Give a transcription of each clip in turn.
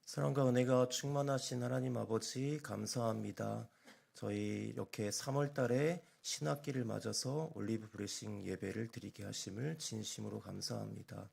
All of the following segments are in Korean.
사랑과 은혜가 충만하신 하나님 아버지 감사합니다. 저희 이렇게 3월 달에 신학기를 맞아서 올리브 브레싱 예배를 드리게 하심을 진심으로 감사합니다.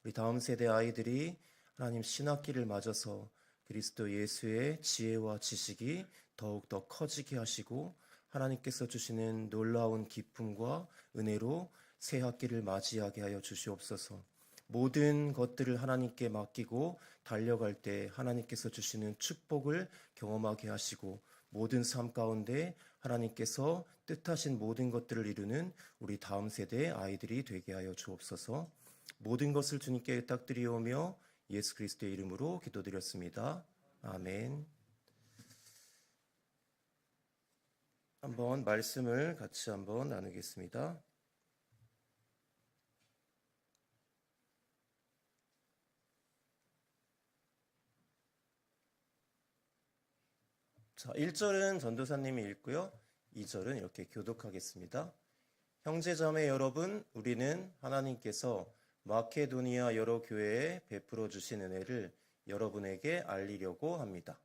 우리 다음 세대 아이들이 하나님 신학기를 맞아서 그리스도 예수의 지혜와 지식이 더욱더 커지게 하시고 하나님께서 주시는 놀라운 기쁨과 은혜로 새 학기를 맞이하게 하여 주시옵소서. 모든 것들을 하나님께 맡기고 달려갈 때 하나님께서 주시는 축복을 경험하게 하시고 모든 삶 가운데 하나님께서 뜻하신 모든 것들을 이루는 우리 다음 세대의 아이들이 되게 하여 주옵소서. 모든 것을 주님께 의탁드리오며 예수 그리스도의 이름으로 기도드렸습니다. 아멘. 한번 말씀을 같이 한번 나누겠습니다. 자, 1절은 전도사님이 읽고요. 2절은 이렇게 교독하겠습니다. 형제자매 여러분, 우리는 하나님께서 마케도니아 여러 교회에 베풀어 주신 은혜를 여러분에게 알리려고 합니다.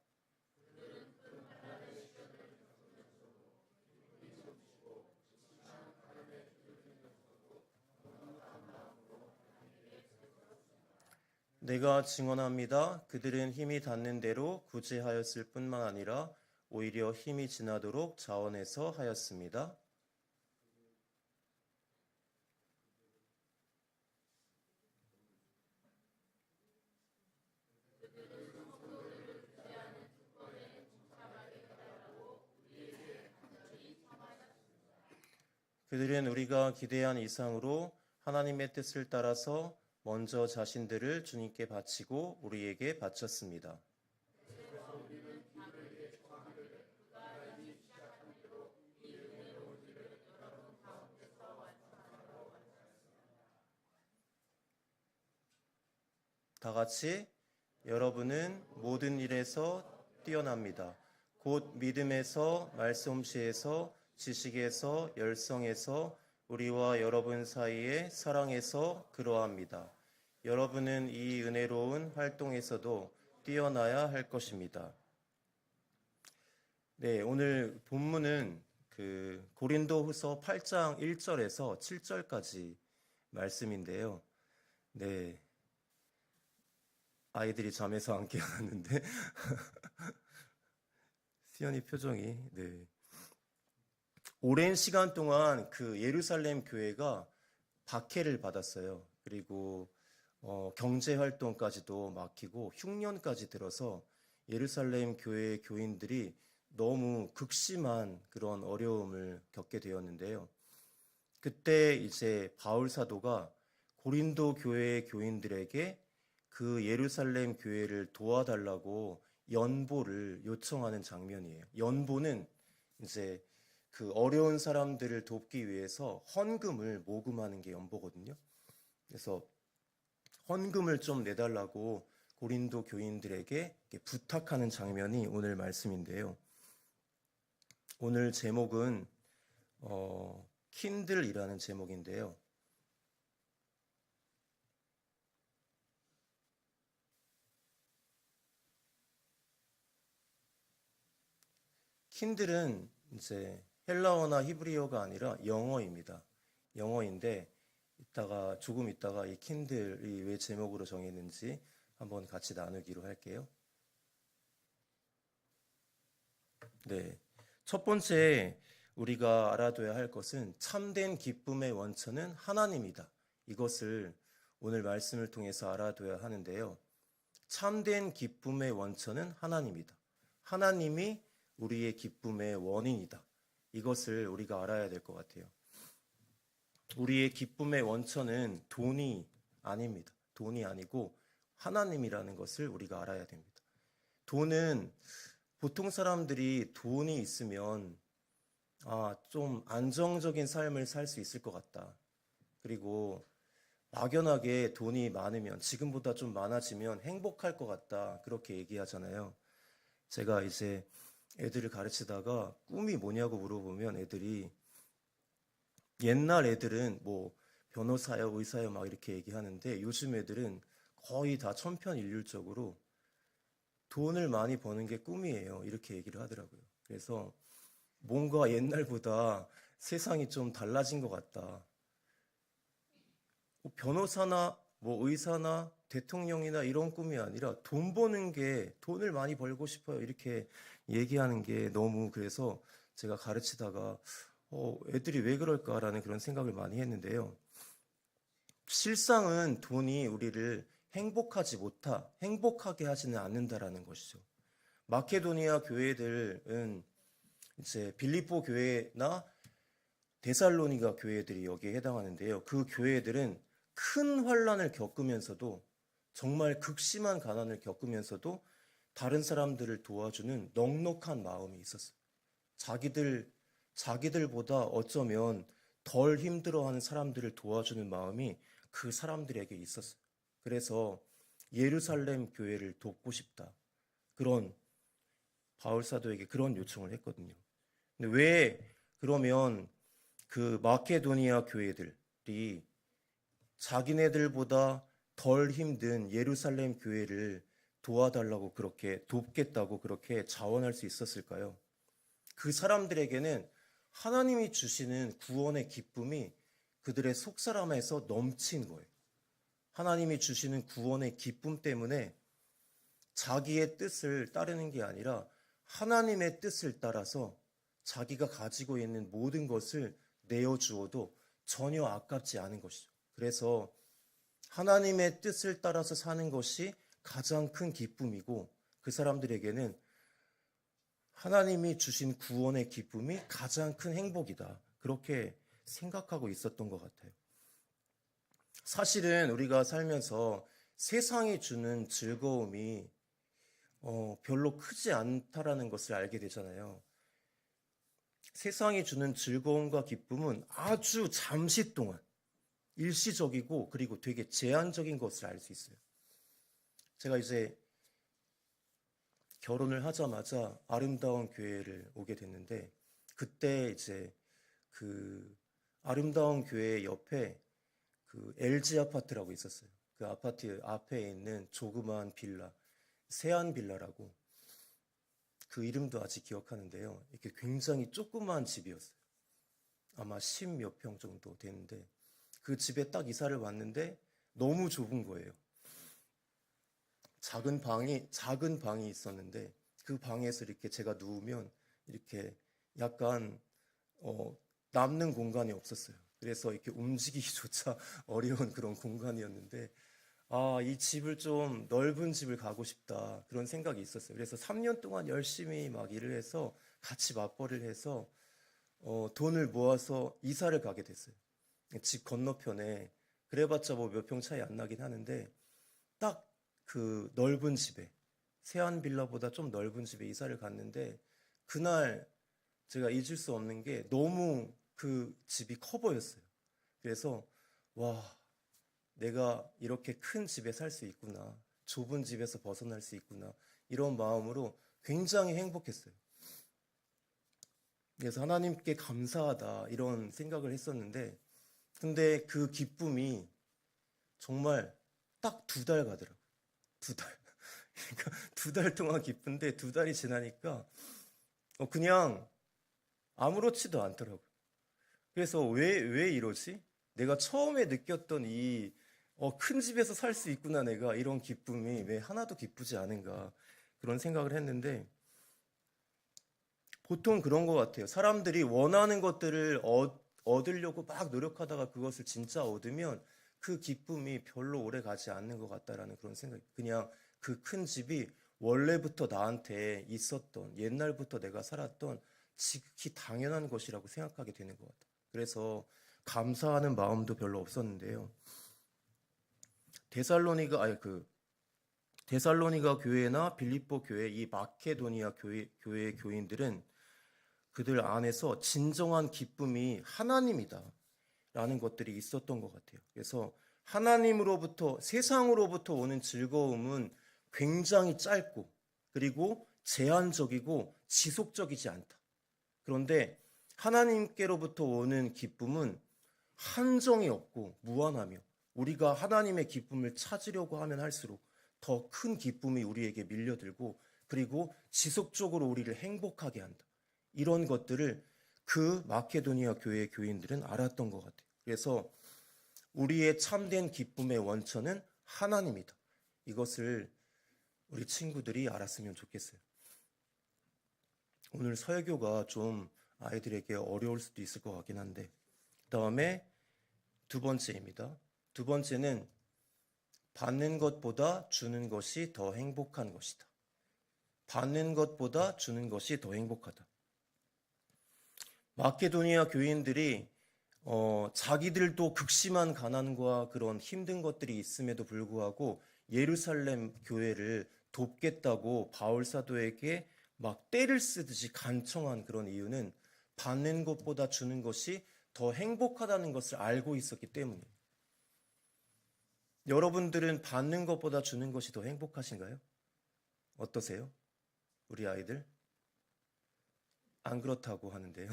내가 증언합니다. 그들은 힘이 닿는 대로 구제하였을 뿐만 아니라 오히려 힘이 지나도록 자원해서 하였습니다. 그들은 우리가 기대한 이상으로 하나님의 뜻을 따라서 먼저 자신들을 주님께 바치고 우리에게 바쳤습니다. 다 같이 여러분은 모든 일에서 뛰어납니다. 곧 믿음에서, 말솜씨에서, 지식에서, 열성에서, 우리와 여러분 사이의 사랑에서 그러합니다. 여러분은 이 은혜로운 활동에서도 뛰어나야 할 것입니다. 네, 오늘 본문은 고린도후서 8장 1절에서 7절까지 말씀인데요. 네. 아이들이 잠에서 안 깨어났는데 시연이 표정이 오랜 시간 동안 그 예루살렘 교회가 박해를 받았어요. 그리고 경제 활동까지도 막히고 흉년까지 들어서 예루살렘 교회 교인들이 너무 극심한 그런 어려움을 겪게 되었는데요. 그때 이제 바울 사도가 고린도 교회 교인들에게 그 예루살렘 교회를 도와달라고 연보를 요청하는 장면이에요. 연보는 이제 그 어려운 사람들을 돕기 위해서 헌금을 모금하는 게 연보거든요. 그래서 헌금을 좀 내달라고 고린도 교인들에게 부탁하는 장면이 오늘 말씀인데요. 오늘 제목은 킨들이라는 제목인데요. 킨들은 이제 헬라어나 히브리어가 아니라 영어입니다. 영어인데 조금 있다가 이 킨들이 왜 제목으로 정했는지 한번 같이 나누기로 할게요. 네. 첫 번째 우리가 알아둬야 할 것은 참된 기쁨의 원천은 하나님이다. 이것을 오늘 말씀을 통해서 알아둬야 하는데요. 참된 기쁨의 원천은 하나님이다. 하나님이 우리의 기쁨의 원인이다. 이것을 우리가 알아야 될 것 같아요. 우리의 기쁨의 원천은 돈이 아닙니다. 돈이 아니고 하나님이라는 것을 우리가 알아야 됩니다. 돈은 보통 사람들이 돈이 있으면 좀 안정적인 삶을 살 수 있을 것 같다. 그리고 막연하게 돈이 많으면 지금보다 좀 많아지면 행복할 것 같다. 그렇게 얘기하잖아요. 제가 이제 애들을 가르치다가 꿈이 뭐냐고 물어보면 애들이 옛날 애들은 뭐 변호사요, 의사요 막 이렇게 얘기하는데 요즘 애들은 거의 다 천편일률적으로 돈을 많이 버는 게 꿈이에요. 이렇게 얘기를 하더라고요. 그래서 뭔가 옛날보다 세상이 좀 달라진 것 같다. 뭐 변호사나 뭐 의사나 대통령이나 이런 꿈이 아니라 돈 버는 게 돈을 많이 벌고 싶어요. 이렇게 얘기하는 게 너무 그래서 제가 가르치다가 애들이 왜 그럴까라는 그런 생각을 많이 했는데요. 실상은 돈이 우리를 행복하게 하지는 않는다라는 것이죠. 마케도니아 교회들은 이제 빌립보 교회나 데살로니가 교회들이 여기에 해당하는데요. 그 교회들은 큰 환란을 겪으면서도 정말 극심한 가난을 겪으면서도 다른 사람들을 도와주는 넉넉한 마음이 있었어요. 자기들보다 어쩌면 덜 힘들어하는 사람들을 도와주는 마음이 그 사람들에게 있었어요. 그래서 예루살렘 교회를 돕고 싶다. 그런 바울 사도에게 그런 요청을 했거든요. 근데 왜 그러면 그 마케도니아 교회들이 자기네들보다 덜 힘든 예루살렘 교회를 도와달라고 그렇게 돕겠다고 그렇게 자원할 수 있었을까요? 그 사람들에게는 하나님이 주시는 구원의 기쁨이 그들의 속사람에서 넘친 거예요. 하나님이 주시는 구원의 기쁨 때문에 자기의 뜻을 따르는 게 아니라 하나님의 뜻을 따라서 자기가 가지고 있는 모든 것을 내어주어도 전혀 아깝지 않은 것이죠. 그래서 하나님의 뜻을 따라서 사는 것이 가장 큰 기쁨이고 그 사람들에게는 하나님이 주신 구원의 기쁨이 가장 큰 행복이다. 그렇게 생각하고 있었던 것 같아요. 사실은 우리가 살면서 세상이 주는 즐거움이 별로 크지 않다라는 것을 알게 되잖아요. 세상이 주는 즐거움과 기쁨은 아주 잠시 동안 일시적이고 그리고 되게 제한적인 것을 알 수 있어요. 제가 이제 결혼을 하자마자 아름다운 교회를 오게 됐는데 그때 이제 그 아름다운 교회 옆에 그 LG 아파트라고 있었어요. 그 아파트 앞에 있는 조그마한 빌라, 세안 빌라라고 그 이름도 아직 기억하는데요. 이렇게 굉장히 조그마한 집이었어요. 아마 10몇 평 정도 되는데 그 집에 딱 이사를 왔는데 너무 좁은 거예요. 작은 방이 있었는데 그 방에서 이렇게 제가 누우면 이렇게 약간 남는 공간이 없었어요. 그래서 이렇게 움직이기조차 어려운 그런 공간이었는데 이 집을 좀 넓은 집을 가고 싶다 그런 생각이 있었어요. 그래서 3년 동안 열심히 막 일을 해서 같이 맞벌이를 해서 돈을 모아서 이사를 가게 됐어요. 집 건너편에 그래봤자 뭐 몇 평 차이 안 나긴 하는데 딱 그 넓은 집에 세안 빌라보다 좀 넓은 집에 이사를 갔는데 그날 제가 잊을 수 없는 게 너무 그 집이 커 보였어요. 그래서 와, 내가 이렇게 큰 집에 살 수 있구나. 좁은 집에서 벗어날 수 있구나. 이런 마음으로 굉장히 행복했어요. 그래서 하나님께 감사하다 이런 생각을 했었는데 근데 그 기쁨이 정말 딱 2달 가더라고요. 2달. 그러니까 2달 동안 기쁜데 2달이 지나니까 그냥 아무렇지도 않더라고요. 그래서 왜 이러지? 내가 처음에 느꼈던 이 큰 집에서 살 수 있구나 내가 이런 기쁨이 왜 하나도 기쁘지 않은가 그런 생각을 했는데 보통 그런 것 같아요. 사람들이 원하는 것들을 얻으려고 막 노력하다가 그것을 진짜 얻으면 그 기쁨이 별로 오래 가지 않는 것 같다라는 그런 생각이 그냥 그 큰 집이 원래부터 나한테 있었던 옛날부터 내가 살았던 지극히 당연한 것이라고 생각하게 되는 것 같아요. 그래서 감사하는 마음도 별로 없었는데요. 데살로니가 교회나 빌립보 교회, 이 마케도니아 교회의 교인들은 그들 안에서 진정한 기쁨이 하나님이다 라는 것들이 있었던 것 같아요. 그래서 하나님으로부터 세상으로부터 오는 즐거움은 굉장히 짧고 그리고 제한적이고 지속적이지 않다. 그런데 하나님께로부터 오는 기쁨은 한정이 없고 무한하며 우리가 하나님의 기쁨을 찾으려고 하면 할수록 더 큰 기쁨이 우리에게 밀려들고 그리고 지속적으로 우리를 행복하게 한다. 이런 것들을 그 마케도니아 교회의 교인들은 알았던 것 같아요. 그래서 우리의 참된 기쁨의 원천은 하나님이다. 이것을 우리 친구들이 알았으면 좋겠어요. 오늘 설교가 좀 아이들에게 어려울 수도 있을 것 같긴 한데, 그 다음에 두 번째입니다. 두 번째는 받는 것보다 주는 것이 더 행복한 것이다. 받는 것보다 주는 것이 더 행복하다. 마케도니아 교인들이 자기들도 극심한 가난과 그런 힘든 것들이 있음에도 불구하고 예루살렘 교회를 돕겠다고 바울 사도에게 막 떼를 쓰듯이 간청한 그런 이유는 받는 것보다 주는 것이 더 행복하다는 것을 알고 있었기 때문이에요. 여러분들은 받는 것보다 주는 것이 더 행복하신가요? 어떠세요? 우리 아이들? 안 그렇다고 하는데요.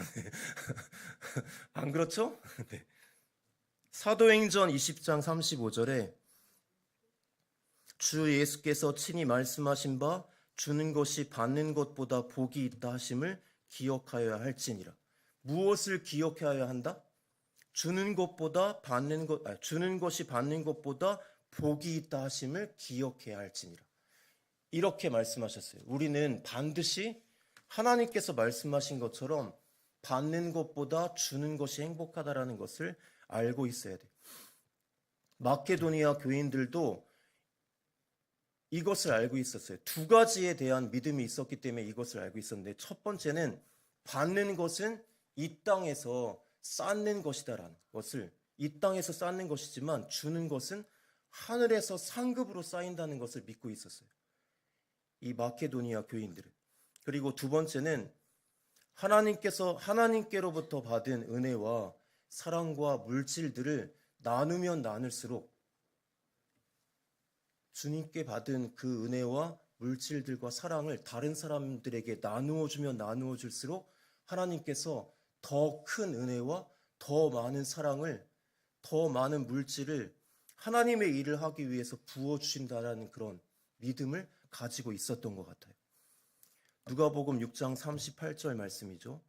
안 그렇죠? 네. 사도행전 20장 35절에 주 예수께서 친히 말씀하신 바 주는 것이 받는 것보다 복이 있다 하심을 기억하여야 할지니라. 무엇을 기억해야 한다? 주는 것이 받는 것보다 복이 있다 하심을 기억해야 할지니라. 이렇게 말씀하셨어요. 우리는 반드시 하나님께서 말씀하신 것처럼 받는 것보다 주는 것이 행복하다라는 것을 알고 있어야 돼요. 마케도니아 교인들도 이것을 알고 있었어요. 두 가지에 대한 믿음이 있었기 때문에 이것을 알고 있었는데, 첫 번째는 받는 것은 이 땅에서 쌓는 것이다라는 것을, 이 땅에서 쌓는 것이지만 주는 것은 하늘에서 상급으로 쌓인다는 것을 믿고 있었어요. 이 마케도니아 교인들은. 그리고 두 번째는 하나님께로부터 받은 은혜와 사랑과 물질들을 나누면 나눌수록, 주님께 받은 그 은혜와 물질들과 사랑을 다른 사람들에게 나누어 주면 나누어 줄수록 하나님께서 더 큰 은혜와 더 많은 사랑을, 더 많은 물질을 하나님의 일을 하기 위해서 부어주신다라는 그런 믿음을 가지고 있었던 것 같아요. 누가복음 6장 38절 말씀이죠.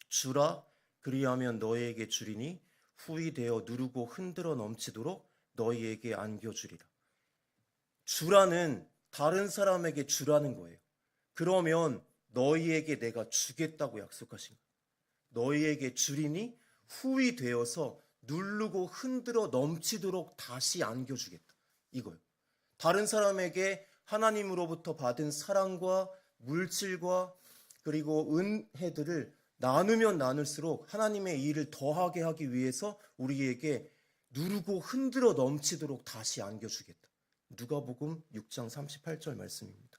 주라, 그리하면 너희에게 주리니 후히 되어 누르고 흔들어 넘치도록 너희에게 안겨주리라. 주라는 다른 사람에게 주라는 거예요. 그러면 너희에게 내가 주겠다고 약속하신 거예요. 너희에게 주리니 후히 되어서 누르고 흔들어 넘치도록 다시 안겨주겠다. 이거요. 다른 사람에게 하나님으로부터 받은 사랑과 물질과 그리고 은혜들을 나누면 나눌수록 하나님의 일을 더하게 하기 위해서 우리에게 누르고 흔들어 넘치도록 다시 안겨주겠다. 누가복음 6장 38절 말씀입니다.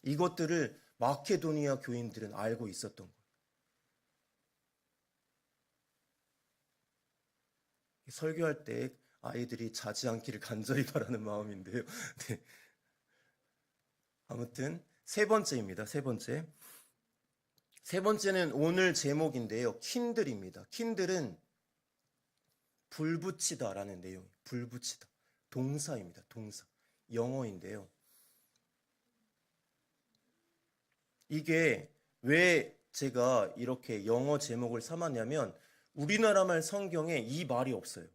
이것들을 마케도니아 교인들은 알고 있었던 거예요. 설교할 때 아이들이 자지 않기를 간절히 바라는 마음인데요. 네. 아무튼 세 번째입니다. 세 번째는 오늘 제목인데요. 킨들입니다. 킨들은 불붙이다라는 내용이에요. 불붙이다. 동사입니다. 동사. 영어인데요. 이게 왜 제가 이렇게 영어 제목을 삼았냐면 우리나라 말 성경에 이 말이 없어요.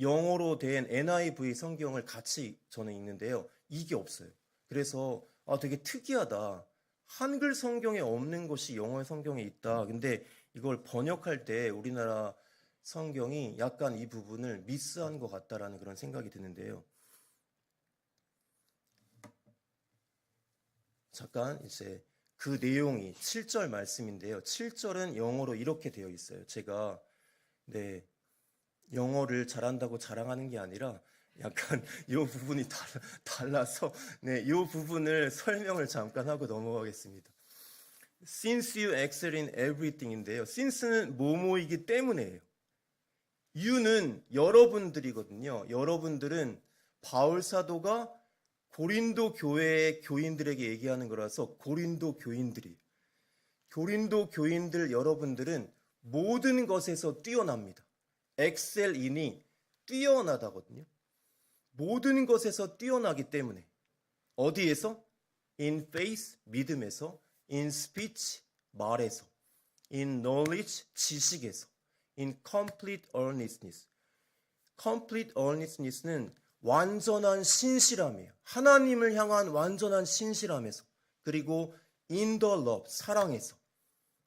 영어로 된 NIV 성경을 같이 저는 읽는데요. 이게 없어요. 그래서 되게 특이하다. 한글 성경에 없는 것이 영어 성경에 있다. 근데 이걸 번역할 때 우리나라 성경이 약간 이 부분을 미스한 것 같다라는 그런 생각이 드는데요. 잠깐 이제 그 내용이 7절 말씀인데요. 7절은 영어로 이렇게 되어 있어요. 제가 영어를 잘한다고 자랑하는 게 아니라 약간 이 부분이 달라서 이 부분을 설명을 잠깐 하고 넘어가겠습니다. Since you excel in everything인데요. Since는 뭐뭐이기 때문에예요. you는 여러분들이거든요. 여러분들은 바울 사도가 고린도 교회의 교인들에게 얘기하는 거라서 고린도 교인들이. 고린도 교인들 여러분들은 모든 것에서 뛰어납니다. excel인이 뛰어나다거든요. 모든 것에서 뛰어나기 때문에. 어디에서? in faith, 믿음에서, in speech, 말에서, in knowledge, 지식에서, in complete earnestness. complete earnestness는 완전한 신실함이에요. 하나님을 향한 완전한 신실함에서. 그리고 in the love, 사랑에서.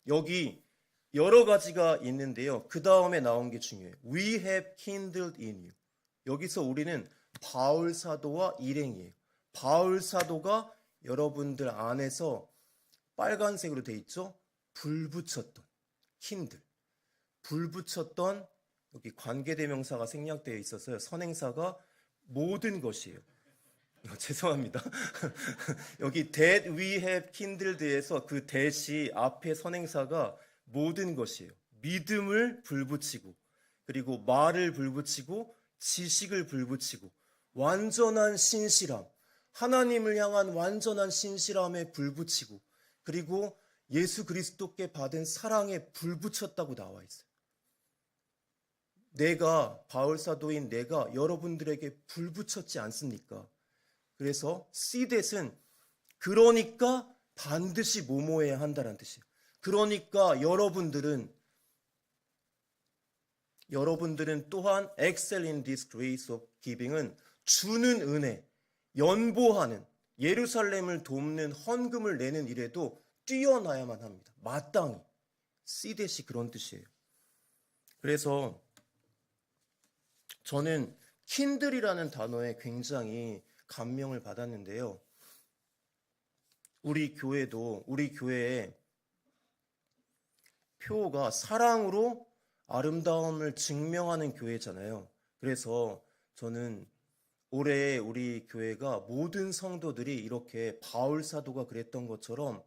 여기 여러 가지가 있는데요. 그 다음에 나온 게 중요해요. We have kindled in you. 여기서 우리는 바울 사도와 일행이에요. 바울 사도가 여러분들 안에서 빨간색으로 돼 있죠? 불 붙였던, kindle. 불 붙였던, 여기 관계대명사가 생략되어 있어서요. 선행사가 모든 것이에요. 죄송합니다. 여기 that we have kindled에서 그 that이 앞에 선행사가 모든 것이에요. 믿음을 불붙이고, 그리고 말을 불붙이고, 지식을 불붙이고, 완전한 신실함, 하나님을 향한 완전한 신실함에 불붙이고, 그리고 예수 그리스도께 받은 사랑에 불붙였다고 나와 있어요. 내가, 바울 사도인 내가 여러분들에게 불붙였지 않습니까? 그래서 씨댓은 그러니까 반드시 뭐뭐해야 한다는 뜻이에요. 그러니까 여러분들은 또한 excel in this grace of giving은 주는 은혜, 연보하는, 예루살렘을 돕는 헌금을 내는 일에도 뛰어나야만 합니다. 마땅히. 씨댓이 그런 뜻이에요. 그래서 저는 킨들이라는 단어에 굉장히 감명을 받았는데요. 우리 교회의 표가 사랑으로 아름다움을 증명하는 교회잖아요. 그래서 저는 올해 우리 교회가 모든 성도들이 이렇게 바울 사도가 그랬던 것처럼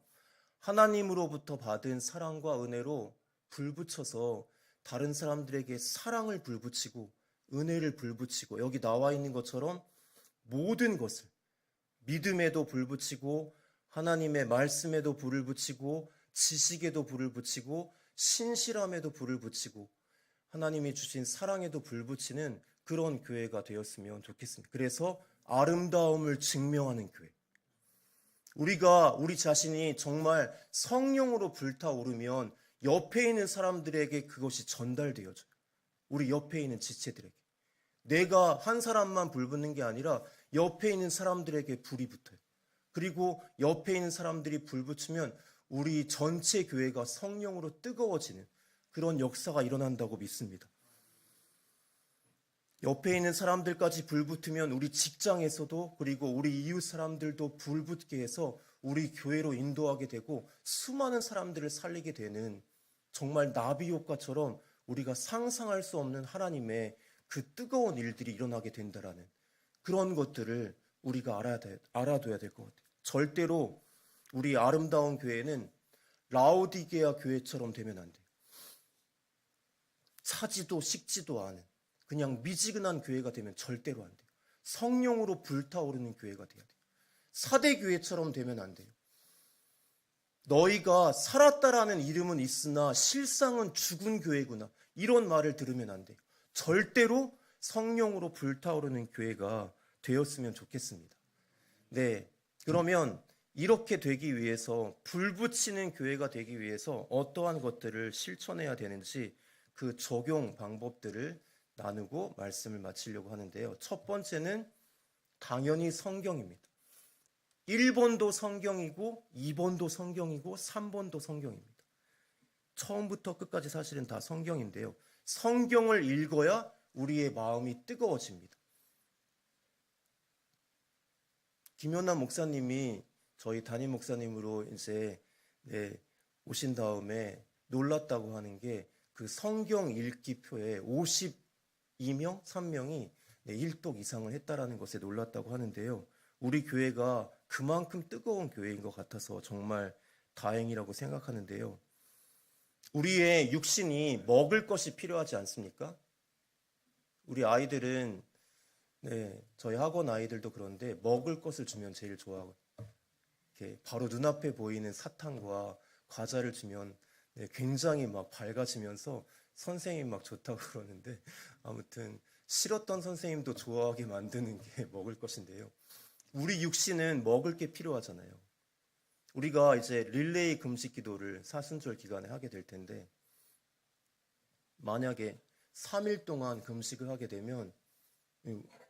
하나님으로부터 받은 사랑과 은혜로 불붙여서 다른 사람들에게 사랑을 불붙이고 은혜를 불붙이고, 여기 나와 있는 것처럼 모든 것을 믿음에도 불 붙이고, 하나님의 말씀에도 불을 붙이고, 지식에도 불을 붙이고, 신실함에도 불을 붙이고, 하나님이 주신 사랑에도 불 붙이는 그런 교회가 되었으면 좋겠습니다. 그래서 아름다움을 증명하는 교회. 우리 자신이 정말 성령으로 불타오르면 옆에 있는 사람들에게 그것이 전달되어져요. 우리 옆에 있는 지체들에게. 내가 한 사람만 불 붙는 게 아니라 옆에 있는 사람들에게 불이 붙어요. 그리고 옆에 있는 사람들이 불 붙으면 우리 전체 교회가 성령으로 뜨거워지는 그런 역사가 일어난다고 믿습니다. 옆에 있는 사람들까지 불 붙으면 우리 직장에서도, 그리고 우리 이웃 사람들도 불 붙게 해서 우리 교회로 인도하게 되고 수많은 사람들을 살리게 되는, 정말 나비 효과처럼 우리가 상상할 수 없는 하나님의 그 뜨거운 일들이 일어나게 된다라는 그런 것들을 우리가 알아둬야 될 것 같아요. 절대로 우리 아름다운 교회는 라오디게아 교회처럼 되면 안 돼요. 차지도 식지도 않은 그냥 미지근한 교회가 되면 절대로 안 돼요. 성령으로 불타오르는 교회가 돼야 돼요. 사대 교회처럼 되면 안 돼요. 너희가 살았다라는 이름은 있으나 실상은 죽은 교회구나, 이런 말을 들으면 안 돼요. 절대로 성령으로 불타오르는 교회가 되었으면 좋겠습니다. 네, 그러면 이렇게 되기 위해서, 불붙이는 교회가 되기 위해서 어떠한 것들을 실천해야 되는지 그 적용 방법들을 나누고 말씀을 마치려고 하는데요. 첫 번째는 당연히 성경입니다. 1번도 성경이고 2번도 성경이고 3번도 성경입니다. 처음부터 끝까지 사실은 다 성경인데요. 성경을 읽어야 우리의 마음이 뜨거워집니다. 김연남 목사님이 저희 담임 목사님으로 이제 오신 다음에 놀랐다고 하는 게, 그 성경 읽기 표에 52명, 3명이 1독 이상을 했다라는 것에 놀랐다고 하는데요. 우리 교회가 그만큼 뜨거운 교회인 것 같아서 정말 다행이라고 생각하는데요. 우리의 육신이 먹을 것이 필요하지 않습니까? 우리 아이들은, 저희 학원 아이들도 그런데 먹을 것을 주면 제일 좋아하고, 이렇게 바로 눈앞에 보이는 사탕과 과자를 주면 굉장히 막 밝아지면서 선생님 막 좋다고 그러는데, 아무튼 싫었던 선생님도 좋아하게 만드는 게 먹을 것인데요. 우리 육신은 먹을 게 필요하잖아요. 우리가 이제 릴레이 금식 기도를 사순절 기간에 하게 될 텐데, 만약에 3일 동안 금식을 하게 되면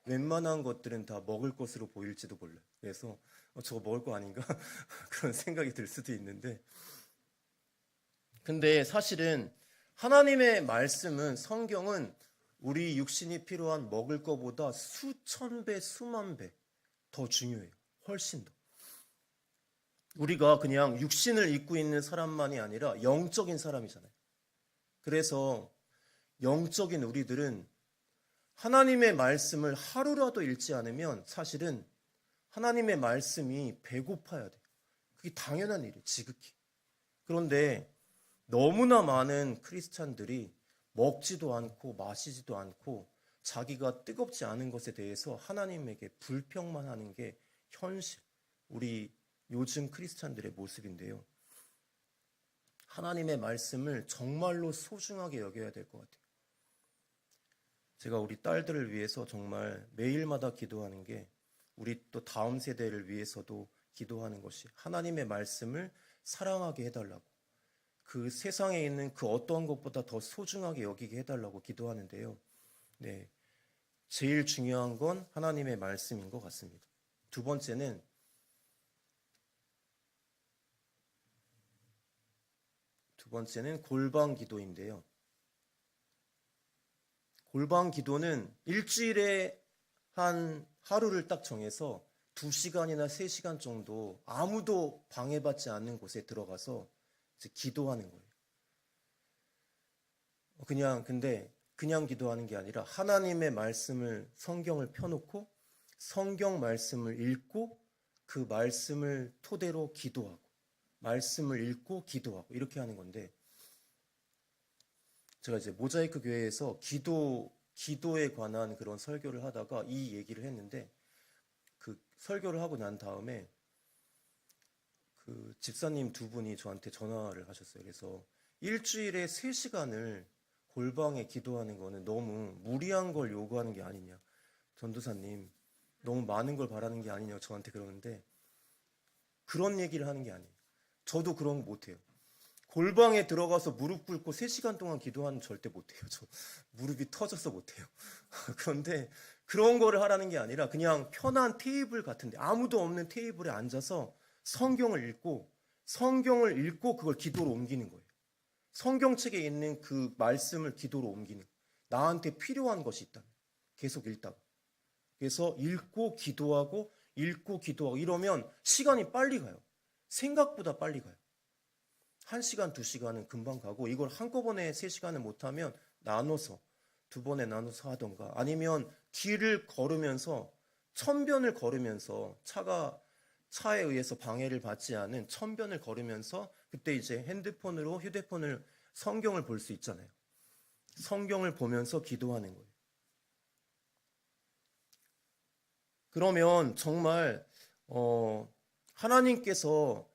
웬만한 것들은 다 먹을 것으로 보일지도 몰라요. 그래서 저거 먹을 거 아닌가? 그런 생각이 들 수도 있는데, 근데 사실은 하나님의 말씀은, 성경은 우리 육신이 필요한 먹을 거보다 수천 배, 수만 배 더 중요해요. 훨씬 더. 우리가 그냥 육신을 입고 있는 사람만이 아니라 영적인 사람이잖아요. 그래서 영적인 우리들은 하나님의 말씀을 하루라도 읽지 않으면 사실은 하나님의 말씀이 배고파야 돼요. 그게 당연한 일이에요. 지극히. 그런데 너무나 많은 크리스찬들이 먹지도 않고 마시지도 않고 자기가 뜨겁지 않은 것에 대해서 하나님에게 불평만 하는 게 현실, 우리 요즘 크리스찬들의 모습인데요. 하나님의 말씀을 정말로 소중하게 여겨야 될 것 같아요. 제가 우리 딸들을 위해서 정말 매일마다 기도하는 게, 우리 또 다음 세대를 위해서도 기도하는 것이, 하나님의 말씀을 사랑하게 해달라고, 그 세상에 있는 그 어떠한 것보다 더 소중하게 여기게 해달라고 기도하는데요. 네, 제일 중요한 건 하나님의 말씀인 것 같습니다. 두 번째는 골방 기도인데요. 골방 기도는 일주일에 한 하루를 딱 정해서 2시간이나 3시간 정도 아무도 방해받지 않는 곳에 들어가서 이제 기도하는 거예요. 근데 그냥 기도하는 게 아니라 하나님의 말씀을, 성경을 펴놓고 성경 말씀을 읽고 그 말씀을 토대로 기도하고, 말씀을 읽고 기도하고, 이렇게 하는 건데, 제가 이제 모자이크 교회에서 기도에 관한 그런 설교를 하다가 이 얘기를 했는데, 그 설교를 하고 난 다음에 그 집사님 두 분이 저한테 전화를 하셨어요. 그래서 일주일에 3시간을 골방에 기도하는 거는 너무 무리한 걸 요구하는 게 아니냐, 전도사님 너무 많은 걸 바라는 게 아니냐, 저한테 그러는데, 그런 얘기를 하는 게 아니에요. 저도 그런 거 못해요. 골방에 들어가서 무릎 꿇고 3시간 동안 기도하는 절대 못해요. 저 무릎이 터져서 못해요. 그런데 그런 거를 하라는 게 아니라 그냥 편한 테이블 같은데, 아무도 없는 테이블에 앉아서 성경을 읽고 그걸 기도로 옮기는 거예요. 성경책에 있는 그 말씀을 기도로 옮기는, 나한테 필요한 것이 있다면 계속 읽다가, 그래서 읽고 기도하고 이러면 시간이 빨리 가요. 생각보다 빨리 가요. 1시간, 2시간은 금방 가고, 이걸 한꺼번에 3시간을 못하면 나눠서 2번에 나눠서 하던가, 아니면 길을 걸으면서, 천변을 걸으면서, 차에 의해서 방해를 받지 않은 천변을 걸으면서, 그때 이제 휴대폰을 성경을 볼 수 있잖아요. 성경을 보면서 기도하는 거예요. 그러면 정말 하나님께서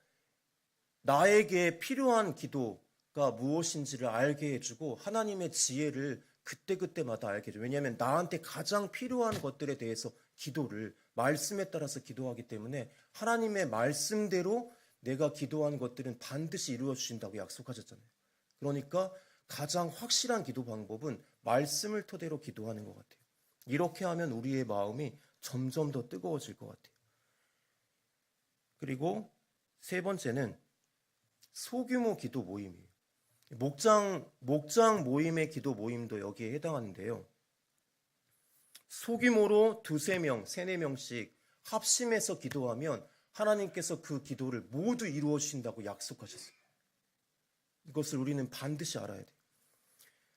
나에게 필요한 기도가 무엇인지를 알게 해주고, 하나님의 지혜를 그때그때마다 알게 해줘요. 왜냐하면 나한테 가장 필요한 것들에 대해서 기도를 말씀에 따라서 기도하기 때문에, 하나님의 말씀대로 내가 기도한 것들은 반드시 이루어 주신다고 약속하셨잖아요. 그러니까 가장 확실한 기도 방법은 말씀을 토대로 기도하는 것 같아요. 이렇게 하면 우리의 마음이 점점 더 뜨거워질 것 같아요. 그리고 세 번째는 소규모 기도 모임이에요. 목장 모임의 기도 모임도 여기에 해당하는데요. 소규모로 2-3명, 3-4명씩 합심해서 기도하면 하나님께서 그 기도를 모두 이루어 주신다고 약속하셨어요. 이것을 우리는 반드시 알아야 돼요.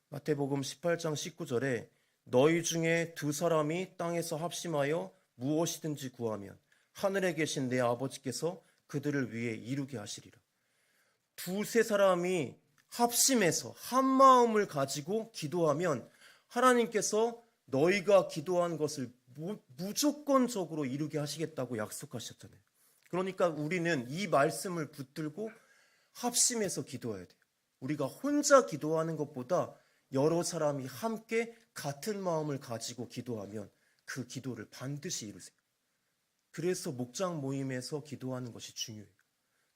마태복음 18장 19절에 너희 중에 2사람이 땅에서 합심하여 무엇이든지 구하면 하늘에 계신 내 아버지께서 그들을 위해 이루게 하시리라. 2-3사람이 합심해서 한 마음을 가지고 기도하면 하나님께서 너희가 기도한 것을 무조건적으로 이루게 하시겠다고 약속하셨잖아요. 그러니까 우리는 이 말씀을 붙들고 합심해서 기도해야 돼요. 우리가 혼자 기도하는 것보다 여러 사람이 함께 같은 마음을 가지고 기도하면 그 기도를 반드시 이루세요. 그래서 목장 모임에서 기도하는 것이 중요해요.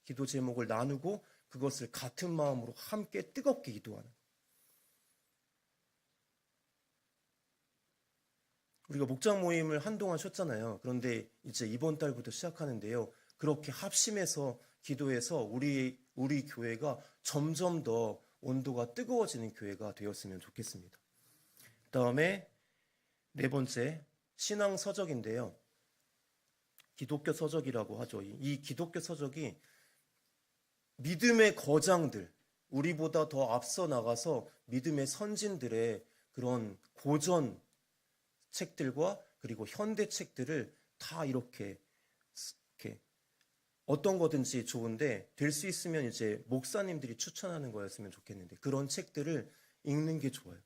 기도 제목을 나누고 그것을 같은 마음으로 함께 뜨겁게 기도하는. 우리가 목장 모임을 한동안 쉬었잖아요. 그런데 이제 이번 달부터 시작하는데요. 그렇게 합심해서 기도해서 우리 교회가 점점 더 온도가 뜨거워지는 교회가 되었으면 좋겠습니다. 그다음에 네 번째, 신앙 서적인데요. 기독교 서적이라고 하죠. 이 기독교 서적이 믿음의 거장들, 우리보다 더 앞서 나가서 믿음의 선진들의 그런 고전 책들과 그리고 현대 책들을 다 이렇게 어떤 거든지 좋은데 될 수 있으면 이제 목사님들이 추천하는 거였으면 좋겠는데 그런 책들을 읽는 게 좋아요.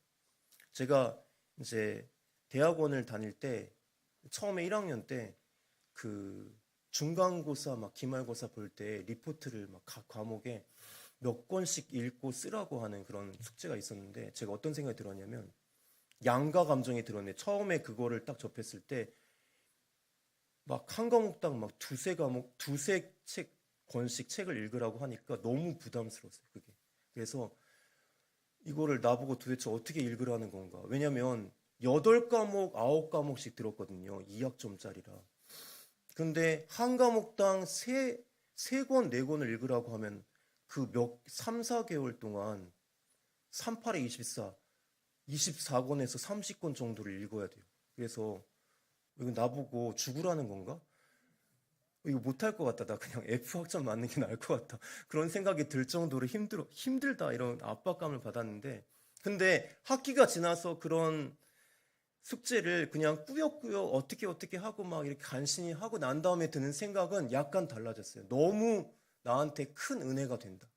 제가 이제 대학원을 다닐 때 처음에 1학년 때 그 중간고사 막 기말고사 볼 때 리포트를 막 각 과목에 몇 권씩 읽고 쓰라고 하는 그런 숙제가 있었는데 제가 어떤 생각이 들었냐면 양가 감정이 들었네. 처음에 그거를 딱 접했을 때 막 한 과목당 막 두세 권씩 책을 읽으라고 하니까 너무 부담스러웠어요, 그게. 그래서 이거를 나보고 도대체 어떻게 읽으라는 건가. 왜냐면 8과목, 9과목씩 들었거든요. 2학점짜리라. 근데 한 과목당 3권, 4권을 읽으라고 하면 그 3, 4개월 동안 3, 8에 24, 24권에서 30권 정도를 읽어야 돼요. 그래서 이거 나보고 죽으라는 건가? 이거 못할 것 같다. 나 그냥 F학점 맞는 게 나을 것 같다. 그런 생각이 들 정도로 힘들다 이런 압박감을 받았는데 근데 학기가 지나서 그런 숙제를 그냥 꾸역꾸역 어떻게 하고 막 이렇게 간신히 하고 난 다음에 드는 생각은 약간 달라졌어요. 너무 나한테 큰 은혜가 된다.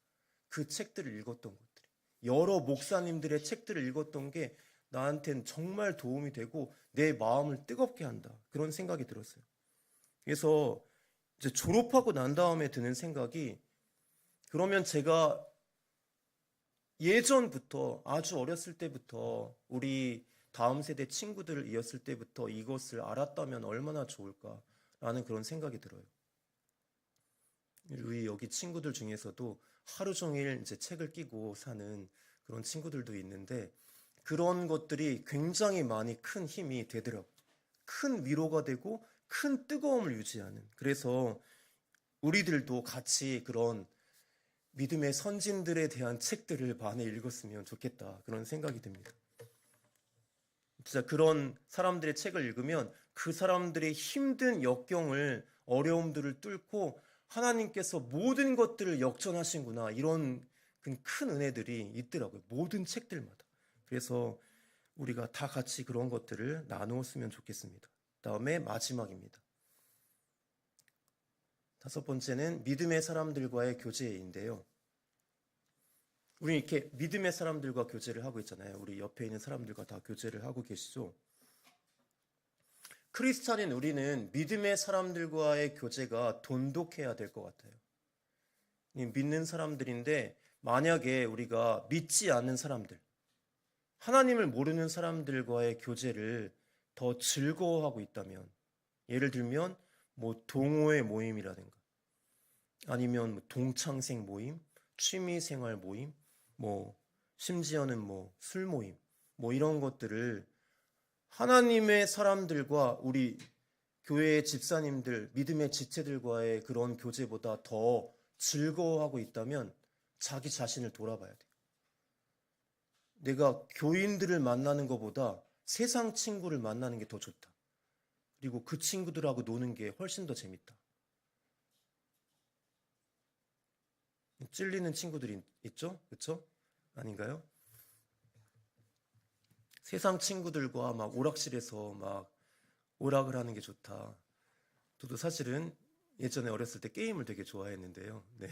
그 책들을 읽었던 것들이. 여러 목사님들의 책들을 읽었던 게 나한테는 정말 도움이 되고 내 마음을 뜨겁게 한다. 그런 생각이 들었어요. 그래서 이제 졸업하고 난 다음에 드는 생각이 그러면 제가 예전부터 아주 어렸을 때부터 우리 다음 세대 친구들을 이었을 때부터 이것을 알았다면 얼마나 좋을까라는 그런 생각이 들어요. 우리 여기 친구들 중에서도 하루 종일 이제 책을 끼고 사는 그런 친구들도 있는데 그런 것들이 굉장히 많이 큰 힘이 되더라고요. 큰 위로가 되고 큰 뜨거움을 유지하는. 그래서 우리들도 같이 그런 믿음의 선진들에 대한 책들을 많이 읽었으면 좋겠다. 그런 생각이 듭니다. 진짜 그런 사람들의 책을 읽으면 그 사람들의 힘든 역경을 어려움들을 뚫고 하나님께서 모든 것들을 역전하신구나 이런 큰 은혜들이 있더라고요. 모든 책들마다. 그래서 우리가 다 같이 그런 것들을 나누었으면 좋겠습니다. 다음에 마지막입니다. 5번째는 믿음의 사람들과의 교제인데요. 우리 이렇게 믿음의 사람들과 교제를 하고 있잖아요. 우리 옆에 있는 사람들과 다 교제를 하고 계시죠. 크리스찬인 우리는 믿음의 사람들과의 교제가 돈독해야 될 것 같아요. 믿는 사람들인데 만약에 우리가 믿지 않는 사람들, 하나님을 모르는 사람들과의 교제를 더 즐거워하고 있다면 예를 들면 뭐 동호회 모임이라든가 아니면 뭐 동창생 모임, 취미생활 모임, 뭐 심지어는 뭐 술 모임, 뭐 이런 것들을 하나님의 사람들과 우리 교회의 집사님들, 믿음의 지체들과의 그런 교제보다 더 즐거워하고 있다면 자기 자신을 돌아봐야 돼요. 내가 교인들을 만나는 것보다 세상 친구를 만나는 게 더 좋다. 그리고 그 친구들하고 노는 게 훨씬 더 재밌다. 찔리는 친구들이 있죠? 그렇죠? 아닌가요? 세상 친구들과 막 오락실에서 막 오락을 하는 게 좋다. 저도 사실은 예전에 어렸을 때 게임을 되게 좋아했는데요. 네,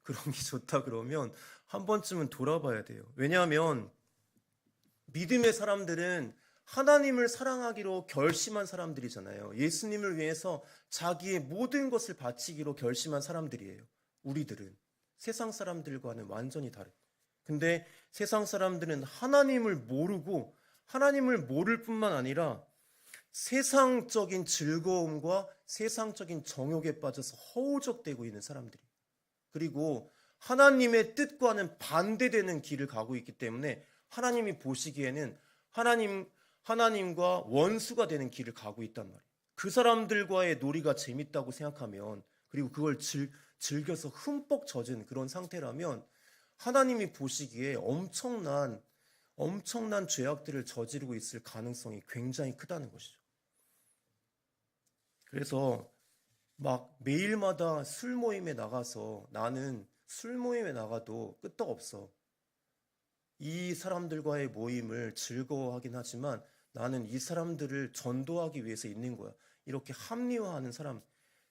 그런 게 좋다 그러면 한 번쯤은 돌아봐야 돼요. 왜냐하면 믿음의 사람들은 하나님을 사랑하기로 결심한 사람들이잖아요. 예수님을 위해서 자기의 모든 것을 바치기로 결심한 사람들이에요. 우리들은 세상 사람들과는 완전히 다르고. 근데 세상 사람들은 하나님을 모르고 하나님을 모를 뿐만 아니라 세상적인 즐거움과 세상적인 정욕에 빠져서 허우적대고 있는 사람들이에요. 그리고 하나님의 뜻과는 반대되는 길을 가고 있기 때문에 하나님이 보시기에는 하나님과 원수가 되는 길을 가고 있단 말이에요. 그 사람들과의 놀이가 재밌다고 생각하면, 그리고 그걸 즐겨서 흠뻑 젖은 그런 상태라면 하나님이 보시기에 엄청난 죄악들을 저지르고 있을 가능성이 굉장히 크다는 것이죠. 그래서 막 매일마다 술 모임에 나가서, 나는 술 모임에 나가도 끄떡없어. 이 사람들과의 모임을 즐거워하긴 하지만 나는 이 사람들을 전도하기 위해서 있는 거야. 이렇게 합리화하는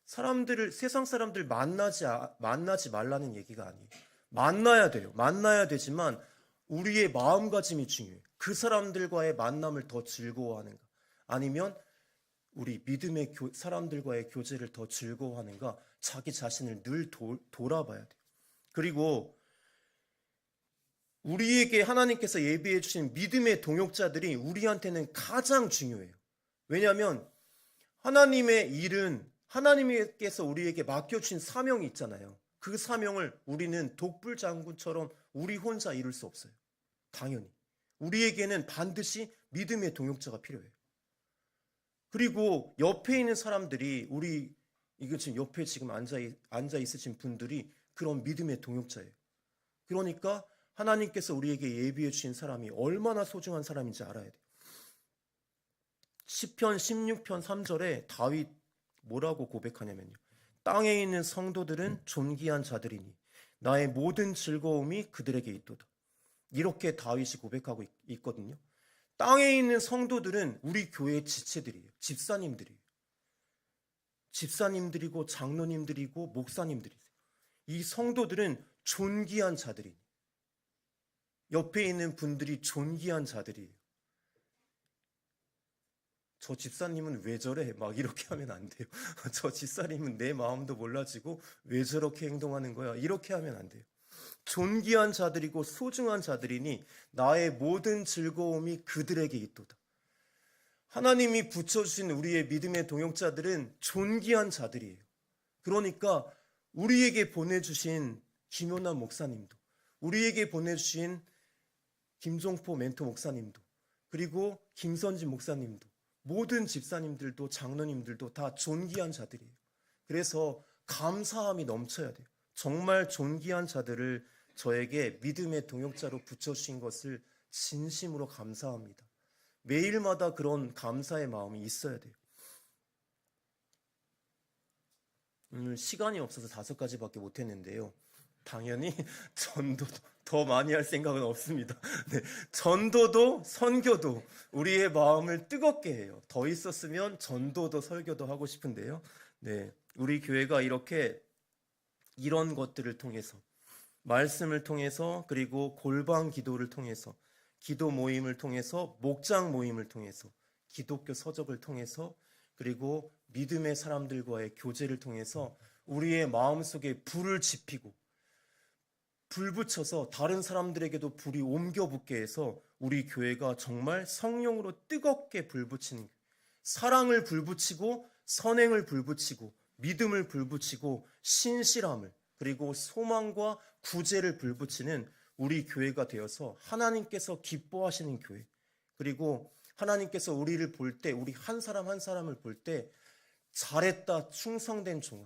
사람들을, 세상 사람들 만나지 말라는 얘기가 아니에요. 만나야 돼요. 만나야 되지만 우리의 마음가짐이 중요해요. 그 사람들과의 만남을 더 즐거워하는가, 아니면 우리 믿음의 사람들과의 교제를 더 즐거워하는가, 자기 자신을 늘 돌아봐야 돼요. 그리고 우리에게 하나님께서 예비해 주신 믿음의 동역자들이 우리한테는 가장 중요해요. 왜냐하면 하나님의 일은, 하나님께서 우리에게 맡겨주신 사명이 있잖아요. 그 사명을 우리는 독불장군처럼 우리 혼자 이룰 수 없어요. 당연히 우리에게는 반드시 믿음의 동역자가 필요해요. 그리고 옆에 있는 사람들이, 이거 지금 옆에 지금 앉아 있으신 분들이 그런 믿음의 동역자예요. 그러니까 하나님께서 우리에게 예비해 주신 사람이 얼마나 소중한 사람인지 알아야 돼요. 시편 16편 3절에 다윗 뭐라고 고백하냐면요, 땅에 있는 성도들은 존귀한 자들이니 나의 모든 즐거움이 그들에게 있도다. 이렇게 다윗이 고백하고 있거든요. 땅에 있는 성도들은 우리 교회의 지체들이에요. 집사님들이고 장로님들이고 목사님들이세요. 이 성도들은 존귀한 자들이니, 옆에 있는 분들이 존귀한 자들이에요. 저 집사님은 왜 저래? 막 이렇게 하면 안 돼요. 저 집사님은 내 마음도 몰라지고 왜 저렇게 행동하는 거야? 이렇게 하면 안 돼요. 존귀한 자들이고 소중한 자들이니 나의 모든 즐거움이 그들에게 있도다. 하나님이 붙여주신 우리의 믿음의 동역자들은 존귀한 자들이에요. 그러니까 우리에게 보내주신 김효남 목사님도, 우리에게 보내주신 김종포 멘토 목사님도, 그리고 김선진 목사님도, 모든 집사님들도 장로님들도 다 존귀한 자들이에요. 그래서 감사함이 넘쳐야 돼요. 정말 존귀한 자들을 저에게 믿음의 동역자로 붙여주신 것을 진심으로 감사합니다. 매일마다 그런 감사의 마음이 있어야 돼요. 오늘 시간이 없어서 5가지밖에 못했는데요. 당연히 전도도 더 많이 할 생각은 없습니다. 네, 전도도 선교도 우리의 마음을 뜨겁게 해요. 더 있었으면 전도도 설교도 하고 싶은데요. 네, 우리 교회가 이런 것들을 통해서, 말씀을 통해서, 그리고 골방 기도를 통해서, 기도 모임을 통해서, 목장 모임을 통해서, 기독교 서적을 통해서, 그리고 믿음의 사람들과의 교제를 통해서 우리의 마음속에 불을 지피고 불 붙여서 다른 사람들에게도 불이 옮겨 붙게 해서 우리 교회가 정말 성령으로 뜨겁게 불 붙이는, 사랑을 불 붙이고 선행을 불 붙이고 믿음을 불 붙이고 신실함을, 그리고 소망과 구제를 불 붙이는 우리 교회가 되어서 하나님께서 기뻐하시는 교회, 그리고 하나님께서 우리를 볼 때, 우리 한 사람 한 사람을 볼 때 잘했다 충성된 종아,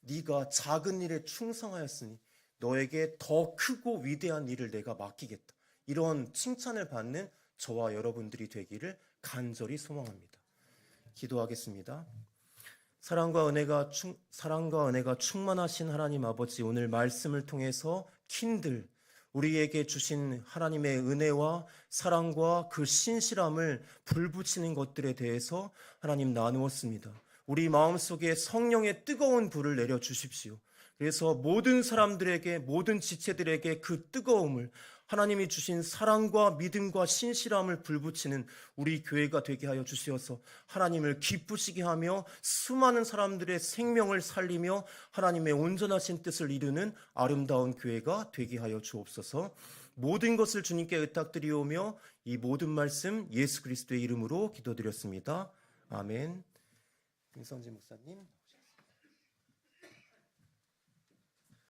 네가 작은 일에 충성하였으니 너에게 더 크고 위대한 일을 내가 맡기겠다, 이런 칭찬을 받는 저와 여러분들이 되기를 간절히 소망합니다. 기도하겠습니다. 사랑과 은혜가 충만하신 하나님 아버지, 오늘 말씀을 통해서 우리에게 주신 하나님의 은혜와 사랑과 그 신실함을 불붙이는 것들에 대해서 하나님 나누었습니다. 우리 마음속에 성령의 뜨거운 불을 내려주십시오. 그래서 모든 사람들에게, 모든 지체들에게 그 뜨거움을, 하나님이 주신 사랑과 믿음과 신실함을 불붙이는 우리 교회가 되게 하여 주시어서 하나님을 기쁘시게 하며 수많은 사람들의 생명을 살리며 하나님의 온전하신 뜻을 이루는 아름다운 교회가 되게 하여 주옵소서. 모든 것을 주님께 의탁드리오며 이 모든 말씀 예수 그리스도의 이름으로 기도드렸습니다. 아멘. 김선진 목사님.